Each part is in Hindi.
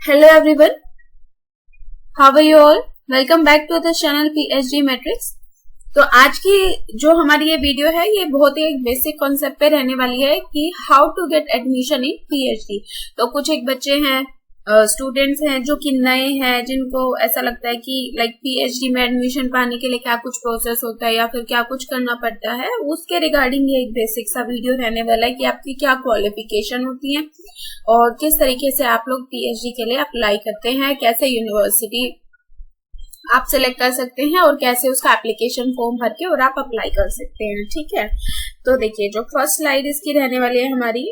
Hello everyone, how are you all? Welcome back to the channel PhD Matrix। तो आज की जो हमारी ये वीडियो है ये बहुत ही एक बेसिक कॉन्सेप्ट पे रहने वाली है कि how to get admission in PhD. तो कुछ एक बच्चे हैं, स्टूडेंट्स हैं जो कि नए हैं, जिनको ऐसा लगता है कि लाइक पीएचडी में एडमिशन पाने के लिए क्या कुछ प्रोसेस होता है या फिर क्या कुछ करना पड़ता है, उसके रिगार्डिंग ये एक बेसिक सा वीडियो रहने वाला है कि आपकी क्या क्वालिफिकेशन होती है और किस तरीके से आप लोग पीएचडी के लिए अप्लाई करते हैं, कैसे यूनिवर्सिटी आप सिलेक्ट कर सकते हैं और कैसे उसका एप्लीकेशन फॉर्म भर के और आप अप्लाई कर सकते हैं। ठीक है, तो देखिए जो फर्स्ट स्लाइड इसकी रहने वाली है हमारी,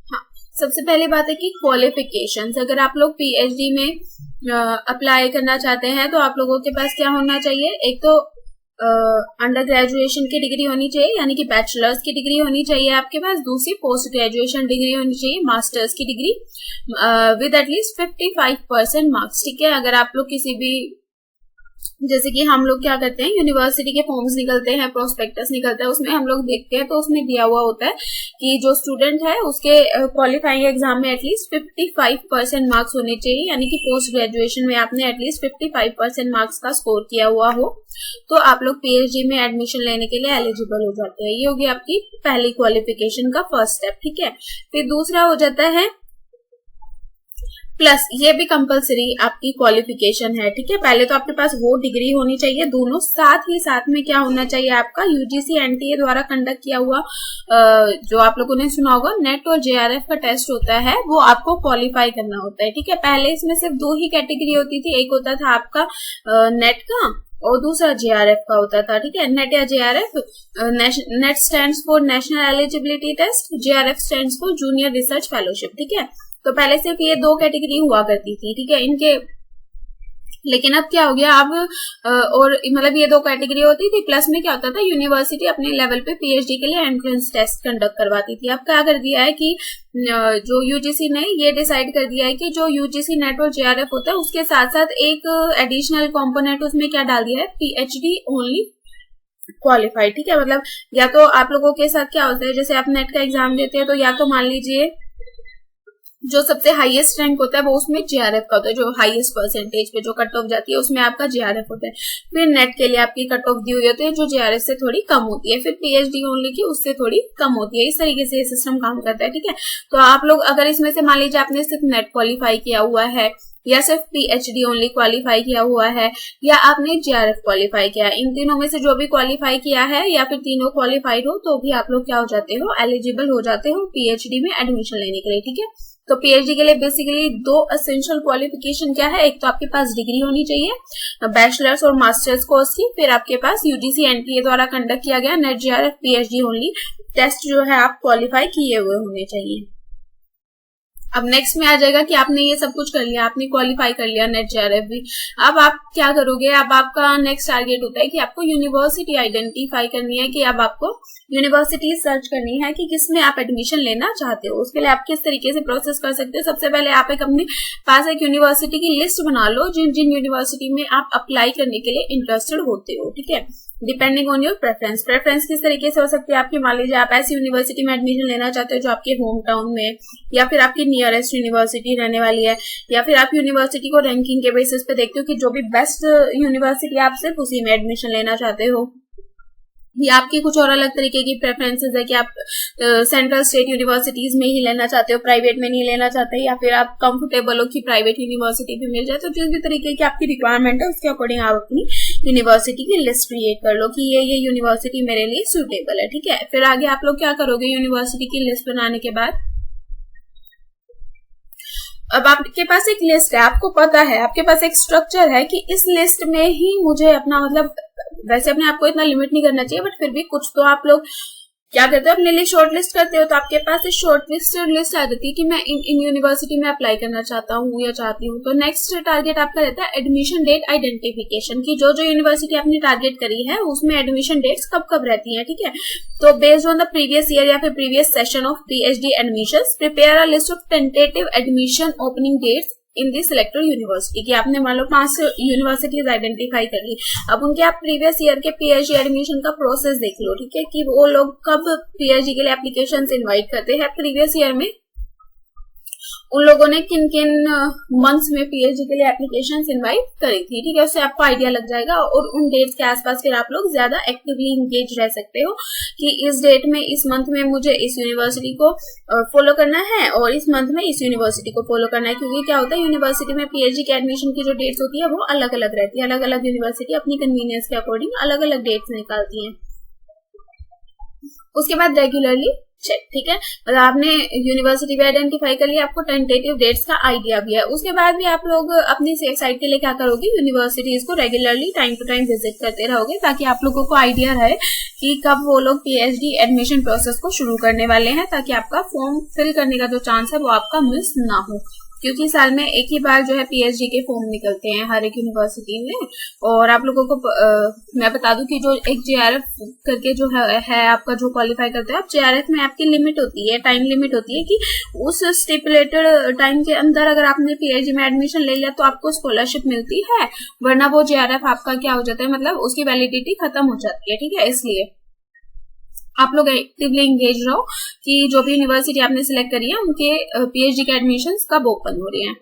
हाँ, सबसे पहली बात है कि क्वालिफिकेशंस। अगर आप लोग पीएचडी में अप्लाई करना चाहते हैं तो आप लोगों के पास क्या होना चाहिए, एक तो अंडर ग्रेजुएशन की डिग्री होनी चाहिए, यानी कि बैचलर्स की डिग्री होनी चाहिए आपके पास। दूसरी पोस्ट ग्रेजुएशन डिग्री होनी चाहिए, मास्टर्स की डिग्री विद एटलीस्ट 55% मार्क्स। ठीक है, अगर आप लोग किसी भी, जैसे कि हम लोग क्या करते हैं, यूनिवर्सिटी के फॉर्म्स निकलते हैं, प्रोस्पेक्टस निकलता है, उसमें हम लोग देखते हैं तो उसमें दिया हुआ होता है कि जो स्टूडेंट है उसके क्वालिफाइंग एग्जाम में एटलीस्ट 55% मार्क्स होने चाहिए, यानी कि पोस्ट ग्रेजुएशन में आपने एटलीस्ट 55% मार्क्स का स्कोर किया हुआ हो तो आप लोग पीएचडी में एडमिशन लेने के लिए एलिजिबल हो जाते हैं। ये होगी आपकी पहली क्वालिफिकेशन का फर्स्ट स्टेप। ठीक है, फिर दूसरा हो जाता है प्लस, ये भी कंपलसरी आपकी क्वालिफिकेशन है। ठीक है, पहले तो आपके पास वो डिग्री होनी चाहिए दोनों, साथ ही साथ में क्या होना चाहिए, आपका यूजीसी एनटीए द्वारा कंडक्ट किया हुआ जो आप लोगों ने सुना होगा नेट और जेआरएफ का टेस्ट होता है, वो आपको क्वालिफाई करना होता है। ठीक है, पहले इसमें सिर्फ दो ही कैटेगरी होती थी, एक होता था आपका नेट का और दूसरा जेआरएफ का होता था। ठीक है, नेट या JRF, NET stands for national eligibility test, JRF stands for junior research fellowship. ठीक है, तो पहले सिर्फ ये दो कैटेगरी हुआ करती थी। ठीक है, इनके, लेकिन अब क्या हो गया, अब और मतलब ये दो कैटेगरी होती थी, प्लस में क्या होता था, यूनिवर्सिटी अपने लेवल पे पीएचडी के लिए एंट्रेंस टेस्ट कंडक्ट करवाती थी। अब क्या कर दिया है कि जो यूजीसी ने ये डिसाइड कर दिया है कि जो यूजीसी नेट और जेआरएफ होता है उसके साथ साथ एक एडिशनल कंपोनेंट उसमें क्या डाल दिया है, पीएचडी ओनली क्वालिफाइड। ठीक है, मतलब या तो आप लोगों के साथ क्या होता है, जैसे आप नेट का एग्जाम देते हैं तो या तो मान लीजिए जो सबसे हाईएस्ट रैंक होता है वो उसमें जेआरएफ का होता है, जो हाईएस्ट परसेंटेज पे जो कट ऑफ जाती है उसमें आपका जेआरएफ होता है। फिर नेट के लिए आपकी कट ऑफ दी हुई होती है जो जेआरएफ से थोड़ी कम होती है, फिर पीएचडी ओनली की उससे थोड़ी कम होती है। इस तरीके से ये सिस्टम काम करता है। ठीक है, तो आप लोग अगर इसमें से मान लीजिए आपने सिर्फ नेट क्वालिफाई किया हुआ है या सिर्फ पीएचडी ओनली क्वालिफाई किया हुआ है या आपने जेआरएफ क्वालिफाई किया, इन तीनों में से जो भी क्वालिफाई किया है या फिर तीनों क्वालिफाइड हो तो भी आप लोग क्या हो जाते हो, एलिजिबल हो जाते हो पीएचडी में एडमिशन लेने के लिए। ठीक है, तो पीएचडी के लिए बेसिकली दो एसेंशियल क्वालिफिकेशन क्या है, एक तो आपके पास डिग्री होनी चाहिए बैचलर्स और मास्टर्स कोर्स की, फिर आपके पास यूजीसी एनटीए द्वारा कंडक्ट किया गया NET JRF PhD only test जो है आप क्वालिफाई किए हुए होने चाहिए। अब नेक्स्ट में आ जाएगा कि आपने ये सब कुछ कर लिया, आपने क्वालिफाई कर लिया नेट जेआरएफ भी, अब आप क्या करोगे, अब आपका नेक्स्ट टारगेट होता है कि आपको यूनिवर्सिटी आइडेंटिफाई करनी है, कि अब आपको यूनिवर्सिटी सर्च करनी है कि किसमें आप एडमिशन लेना चाहते हो। उसके लिए आप किस तरीके से प्रोसेस कर सकते हो, सबसे पहले आप एक अपने पास एक यूनिवर्सिटी की लिस्ट बना लो जिन जिन यूनिवर्सिटी में आप अप्लाई करने के लिए इंटरेस्टेड होते हो। ठीक है, depending on your preference. Preference किस तरीके से हो सकती है आपकी, मान लीजिए आप ऐसी यूनिवर्सिटी में एडमिशन लेना चाहते हो जो आपके होम टाउन में या फिर आपकी नियरेस्ट यूनिवर्सिटी रहने वाली है, या फिर आप यूनिवर्सिटी को रैंकिंग के बेसिस पे देखते हो कि जो भी बेस्ट यूनिवर्सिटी आप सिर्फ उसी में एडमिशन लेना चाहते हो, या आपकी कुछ और अलग तरीके की प्रेफरेंसेस है कि आप सेंट्रल स्टेट यूनिवर्सिटीज में ही लेना चाहते हो, प्राइवेट में नहीं लेना चाहते, या फिर आप कंफर्टेबल हो कि प्राइवेट यूनिवर्सिटी भी मिल जाए। तो जिस भी तरीके की आपकी रिक्वायरमेंट है उसके अकॉर्डिंग आप अपनी यूनिवर्सिटी की लिस्ट क्रिएट कर लो कि ये यूनिवर्सिटी मेरे लिए सुटेबल है। ठीक है, फिर आगे आप लोग क्या करोगे, यूनिवर्सिटी की लिस्ट बनाने के बाद अब आपके पास एक लिस्ट है, आपको पता है, आपके पास एक स्ट्रक्चर है कि इस लिस्ट में ही मुझे अपना, मतलब वैसे अपने आप को इतना लिमिट नहीं करना चाहिए बट फिर भी कुछ तो आप लोग क्या करते हो, अपने लिए शॉर्ट लिस्ट करते हो। तो आपके पास एक शॉर्ट लिस्ट आ जाती है कि मैं इन यूनिवर्सिटी में अप्लाई करना चाहता हूँ या चाहती हूँ। तो नेक्स्ट टारगेट आपका रहता है एडमिशन डेट आइडेंटिफिकेशन, की जो यूनिवर्सिटी आपने टारगेट करी है उसमें एडमिशन डेट्स कब कब रहती हैं। ठीक है, तो based on the previous year या फिर previous session of PhD admissions, prepare a list of tentative admission opening dates in the selected university की आपने मान लो 5 यूनिवर्सिटीज आइडेंटिफाई कर ली। अब उनके आप प्रीवियस ईयर के पीएचडी एडमिशन का प्रोसेस देख लो, ठीक है, कि वो लोग कब पीएचडी के लिए एप्लीकेशन इनवाइट करते हैं प्रीवियस ईयर में, उन लोगों ने किन किन मंथ्स में पीएचडी के लिए एप्लीकेशंस इनवाइट करी थी, ठीक है, उससे आपको आइडिया लग जाएगा। और उन डेट्स के आसपास फिर आप लोग ज्यादा एक्टिवली इंगेज रह सकते हो कि इस डेट में, इस मंथ में मुझे इस यूनिवर्सिटी को फॉलो करना है और इस मंथ में इस यूनिवर्सिटी को फॉलो करना है। क्योंकि क्या होता है, यूनिवर्सिटी में पीएचडी के एडमिशन की जो डेट्स होती है वो अलग अलग रहती है, अलग अलग यूनिवर्सिटी अपनी कन्वीनियंस के अकॉर्डिंग अलग अलग डेट्स निकालती है। उसके बाद रेगुलरली चेक, ठीक है, मतलब आपने यूनिवर्सिटी भी आइडेंटिफाई कर लिया, आपको टेंटेटिव डेट्स का आइडिया भी है। उसके बाद भी आप लोग अपनी सेफ साइड के लिए क्या करोगे, यूनिवर्सिटीज को regularly time to time visit करते रहोगे, ताकि आप लोगों को आइडिया रहे कि कब वो लोग पीएचडी एडमिशन प्रोसेस को शुरू करने वाले हैं, ताकि आपका फॉर्म फिल करने का जो चांस है वो आपका मिस ना हो। क्योंकि साल में एक ही बार जो है पीएचडी के फॉर्म निकलते हैं हर एक यूनिवर्सिटी में। और आप लोगों को मैं बता दूं कि जो एक जेआरएफ करके जो है आपका जो क्वालिफाई करते हैं आप, जेआरएफ में आपकी लिमिट होती है, टाइम लिमिट होती है कि उस स्टिपुलेटेड टाइम के अंदर अगर आपने पीएचडी में एडमिशन ले लिया तो आपको स्कॉलरशिप मिलती है, वरना वो जेआरएफ आपका क्या हो जाता है, मतलब उसकी वैलिडिटी खत्म हो जाती है, ठीक है। इसलिए आप लोग एक्टिवली एंगेज रहो कि जो भी यूनिवर्सिटी आपने सिलेक्ट करी है उनके पीएचडी के एडमिशंस कब ओपन हो रहे हैं।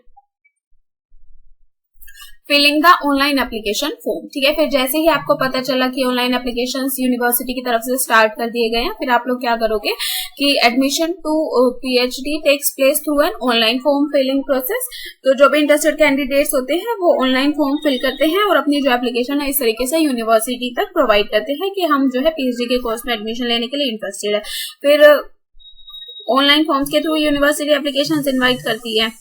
Filling the online application form, ठीक है, फिर जैसे ही आपको पता चला कि ऑनलाइन एप्लीकेशंस यूनिवर्सिटी की तरफ से स्टार्ट कर दिए गए हैं, फिर आप लोग क्या करोगे कि admission to PhD takes place through an online form filling process. तो जो भी इंटरेस्टेड कैंडिडेट्स होते हैं वो ऑनलाइन फॉर्म फिल करते हैं और अपनी जो एप्लीकेशन है इस तरीके से यूनिवर्सिटी तक प्रोवाइड करते हैं कि हम जो है पीएचडी के कोर्स में एडमिशन लेने के लिए इंटरेस्टेड है। फिर ऑनलाइन फॉर्म्स के थ्रू यूनिवर्सिटी एप्लीकेशन इनवाइट करती है।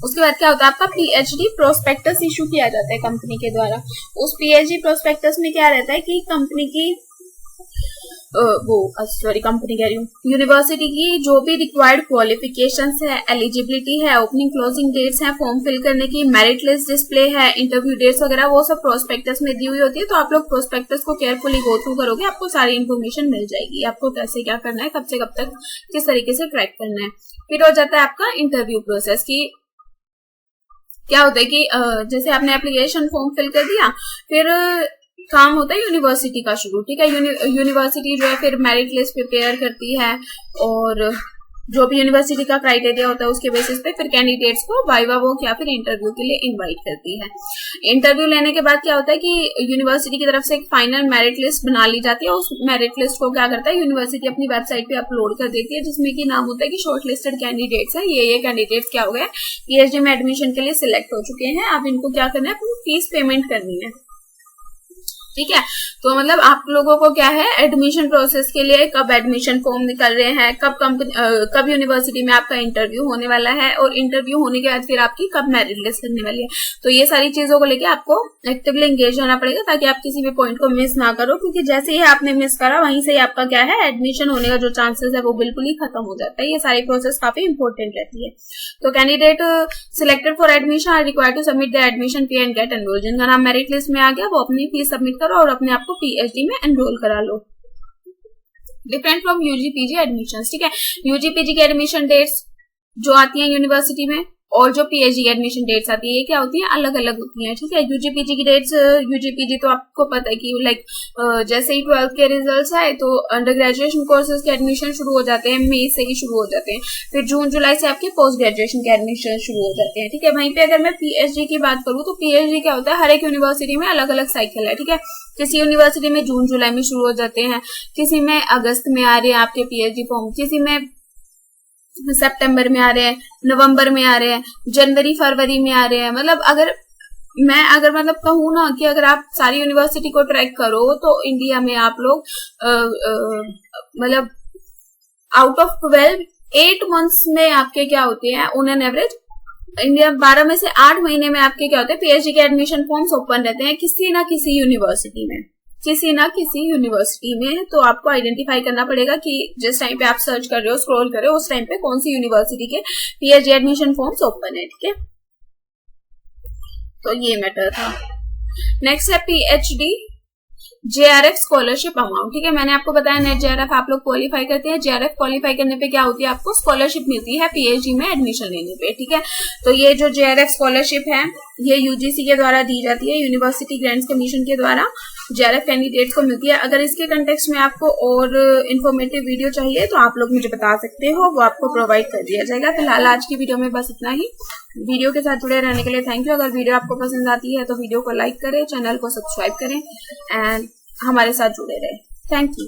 उसके बाद क्या होता है, आपका पीएचडी प्रोस्पेक्टस इशू किया जाता है कंपनी के द्वारा। उस पीएचडी प्रोस्पेक्टस में क्या रहता है कि कंपनी की कंपनी कह रही हूँ, यूनिवर्सिटी की जो भी रिक्वायर्ड क्वालिफिकेशंस है, एलिजिबिलिटी है, ओपनिंग क्लोजिंग डेट्स हैं फॉर्म फिल करने की, मेरिट लिस्ट डिस्प्ले है, इंटरव्यू डेट्स वगैरह, वो सब प्रोस्पेक्टस में दी हुई होती है। तो आप लोग प्रोस्पेक्टस को केयरफुली गो थ्रू करोगे, आपको सारी इन्फॉर्मेशन मिल जाएगी, आपको कैसे क्या करना है, कब से कब तक किस तरीके से ट्रैक करना है। फिर हो जाता है आपका इंटरव्यू प्रोसेस की क्या होता है कि जैसे आपने एप्लीकेशन फॉर्म फिल कर दिया, फिर काम होता है यूनिवर्सिटी का शुरू, ठीक है। यूनिवर्सिटी जो है फिर मेरिट लिस्ट प्रिपेयर करती है और जो भी यूनिवर्सिटी का क्राइटेरिया होता है उसके बेसिस पे फिर कैंडिडेट्स को वाइवा वॉक या फिर इंटरव्यू के लिए इनवाइट करती है। इंटरव्यू लेने के बाद क्या होता है कि यूनिवर्सिटी की तरफ से एक फाइनल मेरिट लिस्ट बना ली जाती है। उस मेरिट लिस्ट को क्या करता है यूनिवर्सिटी अपनी वेबसाइट पे अपलोड कर देती है, जिसमें कि नाम होता है कि शॉर्ट लिस्टेड कैंडिडेट्स है, ये कैंडिडेट्स क्या हो गए पीएचडी में एडमिशन के लिए सिलेक्ट हो चुके हैं। अब इनको क्या करना है, अपनी फीस पेमेंट करनी है, ठीक है। तो मतलब आप लोगों को क्या है, एडमिशन प्रोसेस के लिए कब एडमिशन फॉर्म निकल रहे हैं, कब यूनिवर्सिटी में आपका इंटरव्यू होने वाला है और इंटरव्यू होने के बाद फिर आपकी कब मेरिट लिस्ट लगने वाली है। तो ये सारी चीजों को लेके आपको एक्टिवली एंगेज होना पड़ेगा ताकि आप किसी भी पॉइंट को मिस ना करो, क्योंकि जैसे ही आपने मिस करा वहीं से ही आपका क्या है, एडमिशन होने का जो चांसेस है वो बिल्कुल ही खत्म हो जाता है। ये सारी प्रोसेस काफी इंपॉर्टेंट रहती है। तो candidate selected for admission are required to submit the admission fee and get enroll. जिनका नाम मेरिट लिस्ट में आ गया वो अपनी फीस सबमिट करो और अपने आप को पीएचडी में एनरोल करा लो। Different from UG PG admission, ठीक है। यूजी पीजी की एडमिशन डेट्स जो आती हैं यूनिवर्सिटी में और जो पीएचडी की एडमिशन डेट्स आती है ये क्या होती है, अलग अलग होती हैं, ठीक है। यूजी पीजी की डेट्स, यूजी पीजी तो आपको पता है कि लाइक जैसे ही 12th के रिजल्ट्स आए तो अंडर ग्रेजुएशन कोर्सेज के एडमिशन शुरू हो जाते हैं, मई से ही शुरू हो जाते हैं। फिर जून जुलाई से आपके पोस्ट ग्रेजुएशन के एडमिशन शुरू हो जाते हैं, ठीक है। वहीं पे अगर मैं पीएचडी की बात करूँ तो पीएचडी क्या होता है, हर एक यूनिवर्सिटी में अलग अलग साइकिल है, ठीक है। किसी यूनिवर्सिटी में जून जुलाई में शुरू हो जाते हैं, किसी में अगस्त में आ रहे हैं आपके पीएचडी फॉर्म, किसी में सितंबर में आ रहे हैं, नवंबर में आ रहे हैं, जनवरी फरवरी में आ रहे हैं। मतलब अगर मतलब कहूँ ना कि अगर आप सारी यूनिवर्सिटी को ट्रैक करो तो इंडिया में आप लोग मतलब आउट ऑफ 12 8 मंथ्स में आपके क्या होते हैं ऑन एन एवरेज, इंडिया 12 में से 8 महीने में आपके क्या होते हैं, पीएचडी के एडमिशन फॉर्म्स ओपन रहते हैं किसी ना किसी यूनिवर्सिटी में, तो आपको आइडेंटिफाई करना पड़ेगा कि जिस टाइम पे आप सर्च कर रहे हो, स्क्रॉल कर रहे हो, उस टाइम पे कौन सी यूनिवर्सिटी के पीएचडी एडमिशन फॉर्म्स ओपन है, ठीक है। तो ये मैटर था। नेक्स्ट है पीएचडी JRF स्कॉलरशिप अमाउंट, ठीक है। मैंने आपको बताया नेट JRF आप लोग क्वालिफाई करते हैं। JRF क्वालिफाई करने पे क्या होती है, आपको स्कॉलरशिप मिलती है PhD में एडमिशन लेने पे, ठीक है। तो ये जो JRF स्कॉलरशिप है ये UGC के द्वारा दी जाती है, यूनिवर्सिटी ग्रांट्स कमीशन के द्वारा JRF कैंडिडेट को मिलती है। अगर इसके कंटेक्स्ट में आपको और इन्फॉर्मेटिव वीडियो चाहिए तो आप लोग मुझे बता सकते हो, वो आपको प्रोवाइड कर दिया जाएगा। फिलहाल आज की वीडियो में बस इतना ही। वीडियो के साथ जुड़े रहने के लिए थैंक यू। अगर वीडियो आपको पसंद आती है तो वीडियो को लाइक करें, चैनल को सब्सक्राइब करें एंड हमारे साथ जुड़े रहे। Thank you.